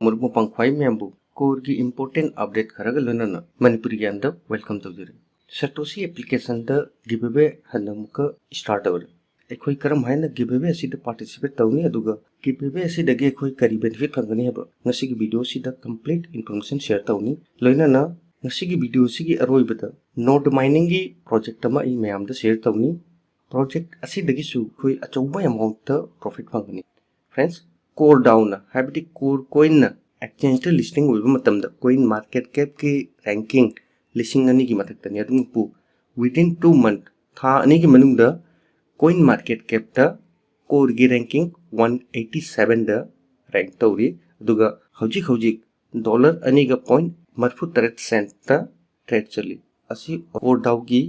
मुर्मु पंखवाई मैंबू कोर की इम्पोर्टेंट अपडेट खरग लोनना मणिपुरी ज्ञान द वेलकम तौजरी सटोशी एप्लीकेशन द गिवेअवे हनमुक स्टार्ट अवर एखोई करम हाइना गिवेअवे असि द पार्टिसिपेट तौनी अदुगा गिवेअवे असि दगे एखोई करी बेनिफिट फंगनी हब ngasi gi video si da complete information share tawni loinana ngasi gi video si gi aroibada node mining gi project ama I mayam da share tawni project asi dagi su khoi achouba amount da profit fangani friends Core Dao na habiti core coin na exchange ta listing oiba matamda coin market cap ki ranking listing ani ki mathakta ni adum pu within 2 month tha ani ki manungda coin market cap ta core gi ranking 187 da rank tawri aduga hojik dollar ani ga point marfu taret cent ta trade chali asi Core Dao gi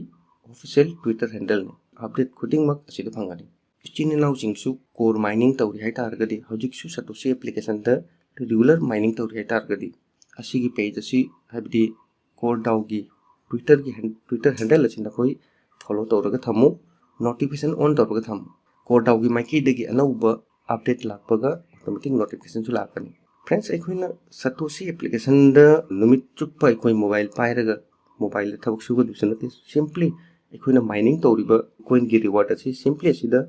official Twitter handle ni update khuding mak asi da phangani Chini now singsu core mining tawri hai targadi hojiksu Satoshi application the regular mining tawri hai targadi asigi page asi habdi Core Dao gi Twitter handle asina koi follow tawraga thamu notification on tawraga thamu Core Dao gi maiki degi anauba update lakpaga automatic notification su lakani friends ekhoina Satoshi application the numit chuppa ekoi mobile pairaga mobile thabak suga dusanate simply ekhoina mining tawriba coin gi reward asi simply asida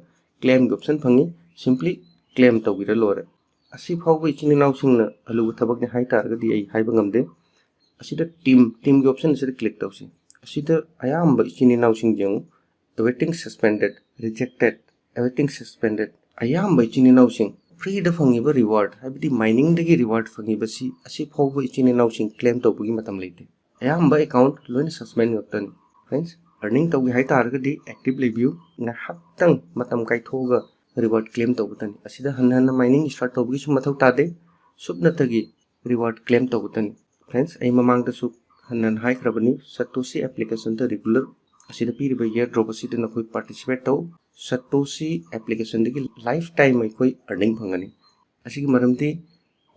claim option fangi simply claim tawira lore asi phawba ichini naw singna alu thabak ne hai targadi ai haiba ngamde asida team gi option asida click tawsi asida ayamba ichini naw sing jeng awaiting suspended rejected awaiting suspended ayamba ichini naw sing free da fangi ba reward habidi mining dagi reward fangi ba si asi phawba ichini naw sing claim tawbugi matam leite ayamba account loina suspend ngaktan friends earning tawgi hai targadi active review na haktang matam kai thoga reward claim tawbutani asida hanna mining start tawgi su mathau tade subnatagi reward claim tawbutani friends ai mamang da su hanna hai khrabani Satoshi application the regular asida piriba airdrop asida na koi participate taw Satoshi application digi lifetime ai koi earning phangani asigi maramdi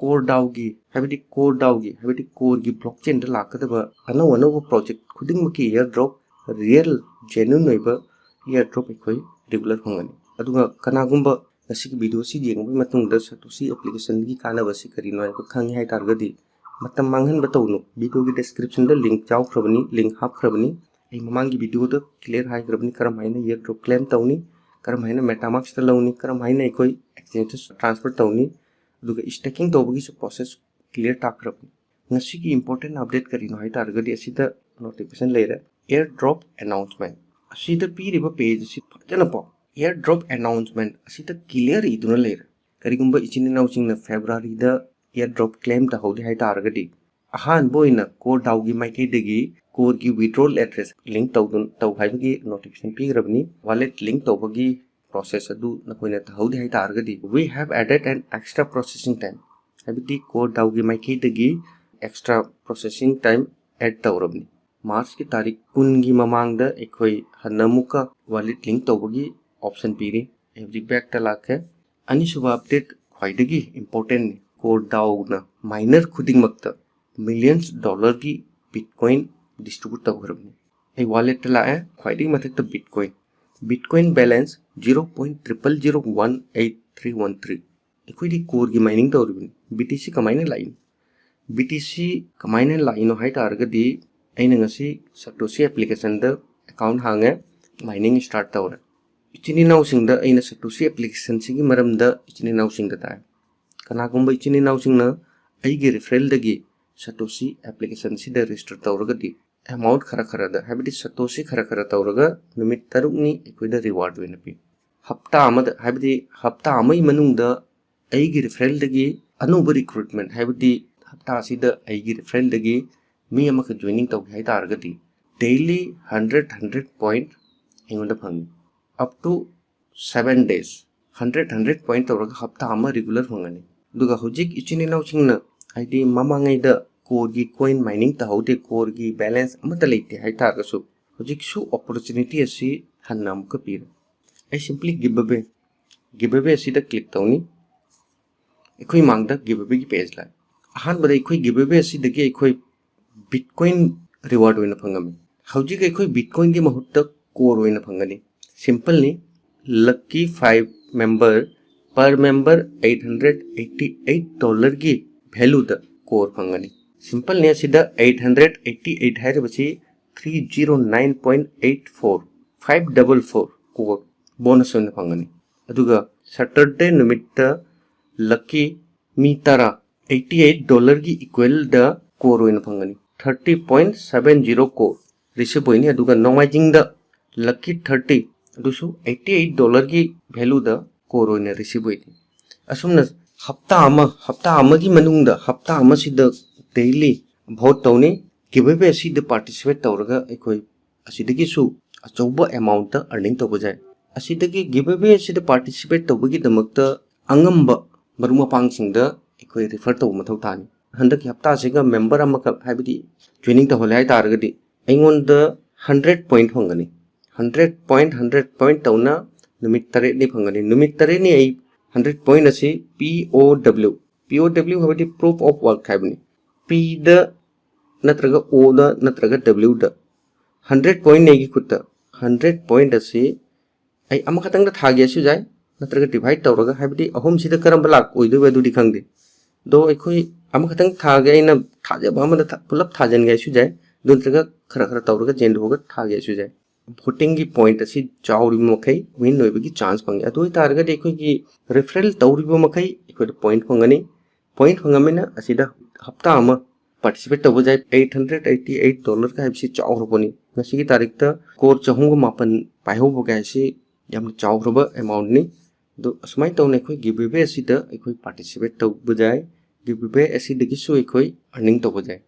Core Dao gi habiti core gi blockchain da lakadaba anau project khuding maki airdrop real genuine oiba airdrop ekoi regular phangani aduga kanagumba ngasi video si jengba matungda Satoshi application gi kanaba si kari noi ba khangi hai targadi matam manghan batawnu video gi description da link chaw khrabani link hap khrabani ai mamang gi video da clear hai khrabani Karamhaina airdrop claim tawni Karamhaina Metamask ta lawni Karamhaina ekoi exchange transfer tawni aduga staking tawbagi su process clear ta khrabani ngasi gi important update kari noi targadi asida notification leira airdrop announcement asida piriba page si fajana po airdrop announcement asida clear iduna leira karigumba ichini naw singna February da airdrop claim ta hodi hai targadi ahan boina Core Dao gi maiki degi core gi withdrawal address link taw haibagi notification pigrabni wallet link tawbagi process adu nakoina ta hodi hai targadi we have added an extra processing time habiti Core Dao gi maiki degi extra processing time add tawrabni March की तारीख कुनगी ममांगदा एखोई हनमुका wallet link तौबगी option पीरी every back तलाक है अनिसुबा update ख्वाइदगी important Core Dao ना miner खुदिंग मक्ता millions dollar की bitcoin distribute तौरबनी ए wallet तला है ख्वाइदगी मथकता bitcoin balance 0.00018313 एखोई दी core की mining तौरबनी BTC कमाइने line BTC कमाइने लाइनो high टारगदी aina ngasi Satoshi application da account hange mining start tawra ichini naw singda aina Satoshi application sigi maramda ichini naw singda ta kana gumba ichini naw singna aigi referral dagi Satoshi application si da register tawraga di amount khara da habiti Satoshi khara tawraga numit tarukni ekoida reward wena pi hafta amada habiti hafta amai manungda aigi referral dagi anuba recruitment habiti hafta asida aigi referral dagi me amaka joining tawgi hai targadi daily 100 point ingonda phangi up to 7 days 100 point tawraga hafta ama regular phangani duga hojik ichini naw singna id mamangai da core gi coin mining ta haude core gi balance amata leite hai targasu hojik su opportunity asi hannam ka pir I simply giveaway asi da click tawni ekoi mangda giveaway gi page la ahan bada ekoi giveaway asi dagi ekoi Bitcoin reward होइना फंगमी हौजी के कोई Bitcoin के महत्व core होइना फंगनी simple ni lucky 5 member per member $888 की value the core fangani simple ne sida 888 hairabasi 309.84 544 core bonus on fangani aduga Saturday numitta lucky mitara $88 की equal the core in fangani 30.70 core receive boy ni aduga nomaijing the lucky 30 adusu $88 की value the core in receive boy asumna hafta ama की manung da hafta ama si the daily vote tawni giveaway si the participate tawraga ekoi asidagi su achoba amount the earning tawba jai asidagi giveaway si the participate tawbagi damakta angamba maruma pang sing the ekoi refer tawba mathau tani handaki hafta siga member amaka habidi joining ta holai targadi aingon the 100 point hongani 100 point tawna numit tare ni phangani numit tare ni ai 100 point asi POW habidi proof of work habini P the natraga O the natraga W the 100 point nei gi kutta 100 point asi ai amakatang da thagi asu jai natraga divide tawraga habidi ahom sida karamba lak oidu wedu di khangde do ekhoi amakatang thagi aina thaja bamada pulap thajan gai su jai duntraga khara tawraga jend hoga thagi asu jai voting की point असी चाउरी मखै win होइबे की chance पंगे अदोइ तारगा देखो की referral तौरिबो मखै eco point पंगनी point पंगमेना असिदा हप्ता अमा participate तबो जाय $888 का हबसी चाउरबोनी नसी की तारिख त कोर चहुंग मापन पाइहो बगासी याम चाउरबो amount नि दो असमाय तौने खोइ giveaway असिदा इको participate तबो जाय giveaway असिदा की सो इको earning तबो जाय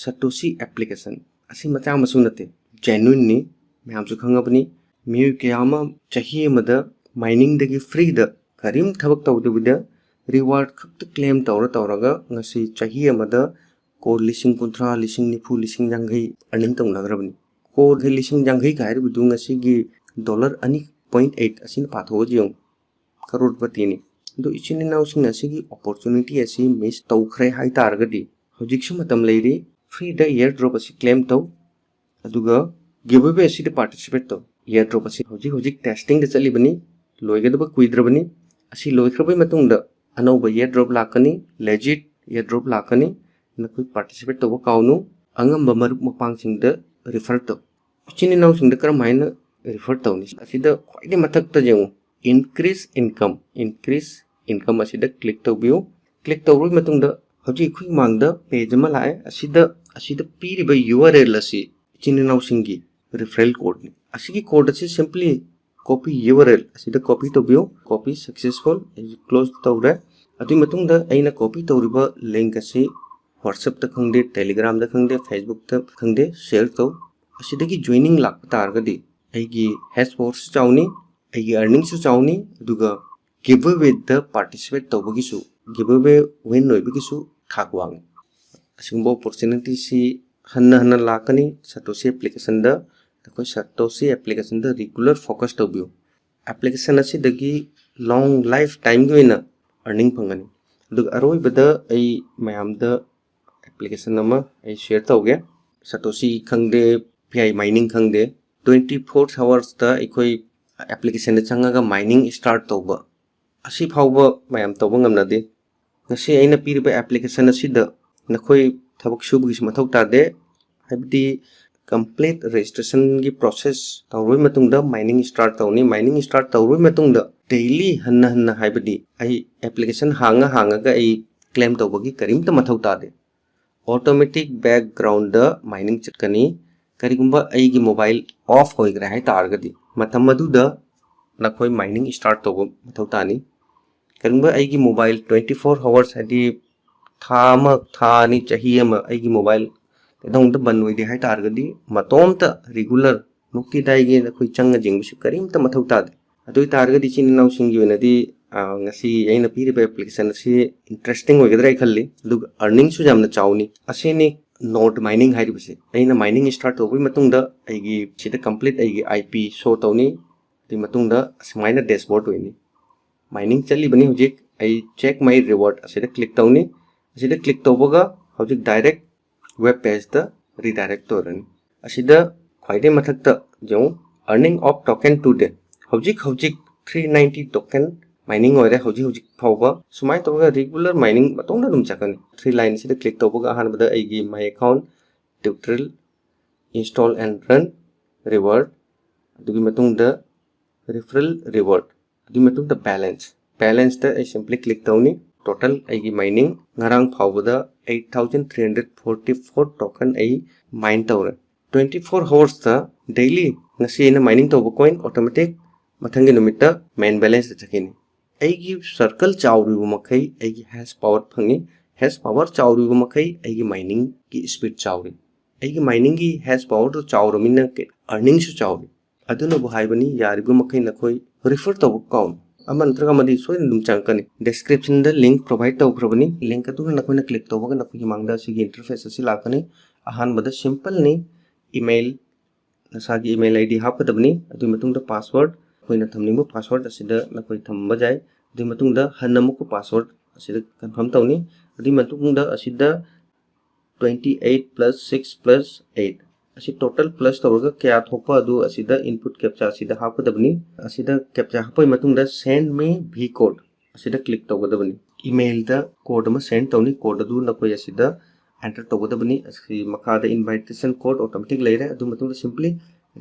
Satoshi application असी मचा मसु नते genuine नि मैं खंगबनी मिउ कयामा चाहिए मद माइनिंग दगी फ्री द करीम थबक तौदबद रिवार्ड खक्त क्लेम तौरगा ngasi चाहिए मद को लिसिंग कुंथ्रा लिसिंग निफु लिसिंग जंगै अर्निंग तौनगरबनी को लिसिंग जंगै गाइर बुदु ngasi gi $2.8 असिन पाथो जियों करोड़पति नि दो इचिनि नाउ सिंग ngasi gi opportunity asi miss तौखरे हाइ तारगदी हजिकसु मतम लेरि फ्री द एयरड्रॉप asi क्लेम तौ अदुगा giveaway asi the participate to airdrop asi hojik testing de chali bani loigedaba kuidrabani asi loikhrabai matung da anoba airdrop lakani legit airdrop lakani nakoi participate to kaunu angamba marup mapang sing da refer to chini naw sing da Karamhaina refer to ni asi da khoide mathak ta jeng increase income asi da click to bio click to roi matung da hojik khui mang da page ma lae asi da piri ba URL asi chini naw singi referral code ni asigi code asi simply copy URL asida copy to bio copy successful close tawre atu matung da aina copy tawriba link asi WhatsApp ta khangde Telegram da khangde Facebook ta khangde share to asida ki joining lak targadi aigi hash chawni aigi earning su chawni duga giveaway the participate tawbagi su giveaway win noibagi su thagwang asingbo opportunity si hanna lakani Satoshi application da कोई Satoshi application the regular focus तबियो application असी दगी long lifetime की विना earning पंगनी दुग अरोई बदा आई ma'am the application नमा आई share तो गया Satoshi खंगदे PI mining खंगदे 24 hours the कोई application the चंगा का mining start तो बा असी फाउबा मैम तो बंगम नदे नसी आई न पीर बे application असी द न कोई थबक शुभ किस मथौक तादे हबदी complete registration की process तौरोई मतुंग द mining start तौरोई मतुंग द daily हन्ना हाइबदी आई application हांगा का आई claim तौबगी करीम त मथौ तादे automatic background द mining चटकनी करिगुंबा आई की मोबाइल ऑफ होइग्रा है तारगदी मतम मदु द नखोई mining start तौब मथौ तानी करिगुंबा आई की मोबाइल 24 hours हदी थानी चाहिए म आई की mobile दong the ban with the high target matom ta regular nukti daigi na khui changa jing bisu karim ta mathau ta adoi target di chin naw sing yuna di ngasi aina piri be application si interesting hoigedra khalli dug earning su jamna chawni aseni node mining hai bise aina mining start hobi matung da aigi sida complete aigi IP show tawni di matung da asmaina dashboard hoini mining chali bani hojik ai check my reward asida click tawni asida click tawbaga hojik direct web page the redirect to run asida khoide mathak ta jo earning of token today hojik 390 token mining oire hoji phawba sumai toga regular mining matongna dum chakani 3 line sida click tawbaga ahanbada aigi my account tutorial install and run reward adugi matungda referral reward adugi matungda balance da I simply click tawni total aigi mining ngarang phawbada 8344 token ai mine tawra 24 hours da daily ngasi na mining tawba coin automatic mathangi numita main balance da chakini aigi circle chawri bu makai aigi hash power phangi hash power chawri bu makai aigi mining ki speed chawri aigi mining ki hash power to chawro minna ke earning su chawri aduna bu haibani yari bu makai nakhoi refer taw account aman traga madi soin dum changkani description da link provide taw khrabani link atu nakhoi na click tawbaga nakhoi mangda sigi interface asi lakani ahan bada simple ni email nasagi email id hapkadabni adu matungda password koina thamningbo password asida nakoi thamba jai adu matungda hanamuko password asida confirm tawni adu matungda asida 28 plus 6 plus 8 asi total plus tawraga kya thokpa adu asida input captcha asida hapkadabni asida captcha hapoi matungda send me v code asida click tawgadabni email da code ma send tawni code adu nakoi asida enter tawgadabni asi makada invitation code automatic leire adu matungda simply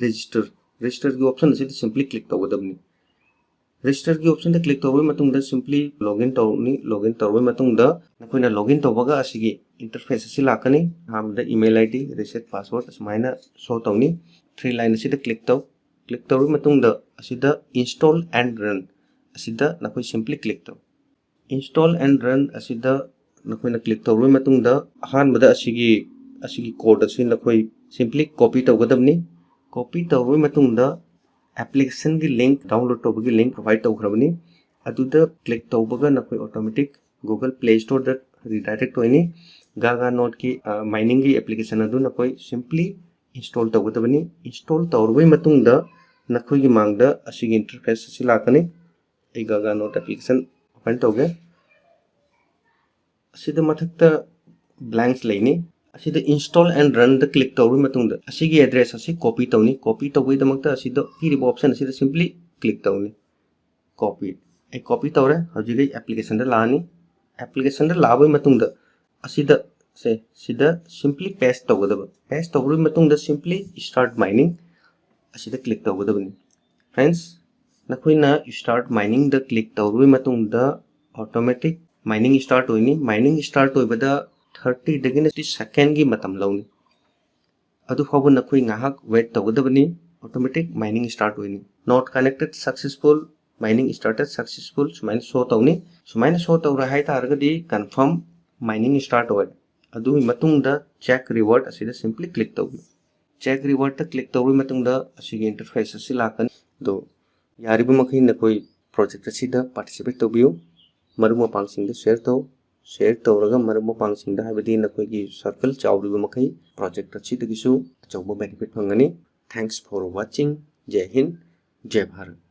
register ki option asida simply click tawgadabni register ki option da click tawbai matungda simply login tawbai matungda nakoina login tawbaga asigi interface asi lakani hamda email id reset password asmaina show tawni 3 line asida click tawbai matungda asida install and run asida nakoi simply click taw install and run asida nakoina click tawbai matungda ahanbada asigi code asi nakoi simply copy tawgadabni copy tawbai matungda application ki link download tawbagi link provide tawkhrabani aduda click tawbaga nakoi automatic Google Play Store da redirect hoini GaGaNode ki mining ki application adu nakoi simply install tawgadabani install tawrbai matungda nakoi gi mangda asigi interface asi lakani ai GaGaNode application open tawge asida mathakta blanks leini asida install and run the click tawrbai matungda asigi address asi copy tawbai damakta asida piriba option asida simply click tawni copy tawre hojigai application da lani application da labai matungda asida sida simply paste tawgadaba paste tawrbai matungda simply start mining asida click tawgadabani friends nakoina start mining da click tawrbai matungda automatic mining start hoini mining start hoibada 30 dagina 30 second gi matam lawni adu fabu nakoi ngahak wait tawgadabani automatic mining start hoini not connected successful mining started successful sumaina show tawra hai targadi confirm mining start hoy adu matungda check reward asida simply click tawbi check reward ta click tawbi matungda asigi interface asi lakan do yaribu makai nakoi project asida participate tawbiu maruma pangsingda share tawraga maruma pangsingda habadi nakoi gi circle chawribu makai project asida gisu chawba benefit phangani thanks for watching jai hind jai bharat